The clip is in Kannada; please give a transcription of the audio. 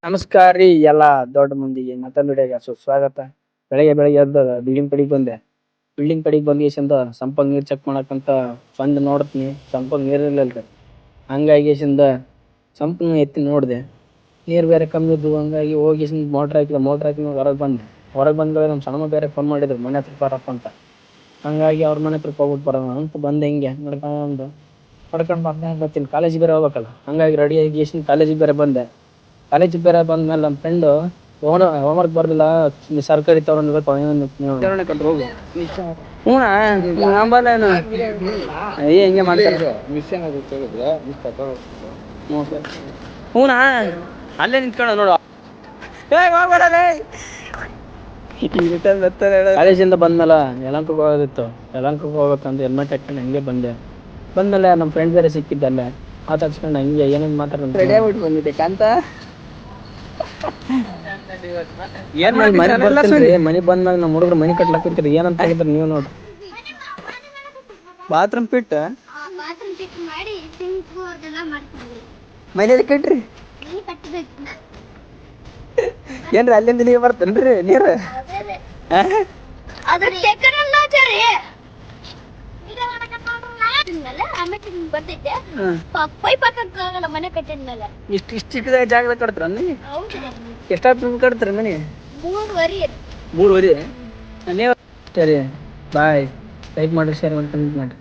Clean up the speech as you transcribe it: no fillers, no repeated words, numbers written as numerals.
ನಮಸ್ಕಾರ ರೀ ಎಲ್ಲಾ ದೊಡ್ಡ ಮಂದಿಗೆ ಮತ್ತೊಂದು ವಿಡಿಯೋಗೆ ಸುಸ್ವಾಗತ. ಬೆಳಗ್ಗೆ ಎದ್ದು ಬಿಲ್ಡಿಂಗ್ ಕಡೆಗೆ ಬಂದೆ. ಬಿಲ್ಡಿಂಗ್ ಕಡೆಗೆ ಬಂದ ಸಂಪಂಗ್ ನೀರ್ ಚೆಕ್ ಮಾಡಕಂತ ಬಂದ್ ನೋಡ್ತೀನಿ, ಸಂಪಂಗ್ ನೀರ್ ಇರ್ಲಿಲ್ರಿ. ಹಂಗಾಗಿ ಸಂಪಂಗ್ ಎತ್ತಿ ನೋಡಿದೆ, ನೀರ್ ಬೇರೆ ಕಮ್ಮಿ ಇದ್ವು. ಹಂಗಾಗಿ ಹೋಗಿ ಮೋಟ್ರ್ ಹಾಕಿ ಹೊರಗೆ ಬಂದ್ರೆ ನಮ್ಮ ಸಣ್ಣಮ್ಮ ಬೇರೆ ಫೋನ್ ಮಾಡಿದ್ರು ಮನೆ ಹತ್ರ ಬರಪ್ಪ ಅಂತ. ಹಂಗಾಗಿ ಅವ್ರ ಮನೆ ಹತ್ರಕ್ಕೆ ಹೋಗ್ಬಿಟ್ಟು ಬರೋಣ ಅಂತ ಬಂದೆ. ಹಿಂಗೆ ನಡ್ಕೊಂಡು ಬಂದೆ. ಕಾಲೇಜಿಗೆ ಬೇರೆ ಹೋಗ್ಬೇಕಲ್ಲ, ಹಂಗಾಗಿ ರೆಡಿ ಆಗಿ ಕಾಲೇಜಿಗೆ ಬೇರೆ ಬಂದೆ. ಕಾಲೇಜಿಗೆ ಬೇರೆ ಬಂದ್ಮೇಲೆ ನಮ್ಮ ಫ್ರೆಂಡು ಹೋಮ್ವರ್ಕ್ ಬರ್ದಿಲ್ಲ, ಸರ್ಕಾರಿ ತಗೊಂಡ್ಬೇಕು ಹಿಂಗೆ ಮಾಡ್ತಾರೆ. ಹೂನಾ ಅಲ್ಲೇ ನಿಂತ್ಕೊಂಡ ನೋಡು. ಕಾಲೇಜಿಂದ ಬಂದ್ಮೇಲೆ ಯಲಹಂಕಕ್ಕೆ ಹೋಗೋದಿತ್ತು. ಯಲಹಂಕಕ್ಕೆ ಹೋಗ್ಬೇಕಂತ ಹೆಲ್ಮೆಟ್ ಹಾಕೊಂಡು ಹಂಗೆ ಬಂದ್ಮೇಲೆ ನಮ್ಮ ಫ್ರೆಂಡ್ ಬೇರೆ ಸಿಕ್ಕಿದ್ದಲ್ಲೇ ಮಾತಾಡ್ಸ್ಕೊಂಡು ಹಂಗೆ ಏನೇನು ಮಾತಾಡ್ಕೊಂಡು ರೆಡಿ ಆಗ್ಬಿಟ್ಟು ಬಂದಿದ್ದೆ ಕಾಂತ. ಮನೆ ಬಂದ್ಮ್ಯಾಗ ನಮ್ಮ ಹುಡುಗರು ಮನೆ ಕಟ್ಲಾಕತ್ತೀರಿ ಏನಂತ ಹೇಳಿದ್ರಿ ನೀವು ನೋಡ್ರಿ. ಬಾತ್ರೂಮ್ ಪಿಟ್ ಮನೇಲಿ ಕಟ್ರಿ ಏನ್ರಿ ಅಲ್ಲಿಂದ ನೀವ್ ಬರ್ತೇನ್ರಿ ನೀರು. ಇಷ್ಟು ಜಾಗದಾಗ ಕಟ್ತಾರ ಎಷ್ಟಾಗ ಕಟ್ತಾರ ಮನೆ? 3 ನೀವು ಸರಿ ಬಾಯ್. ಲೈಕ್ ಮಾಡಿ, ಶೇರ್ ಮಾಡಿ, ಕಮೆಂಟ್ ಮಾಡಿ.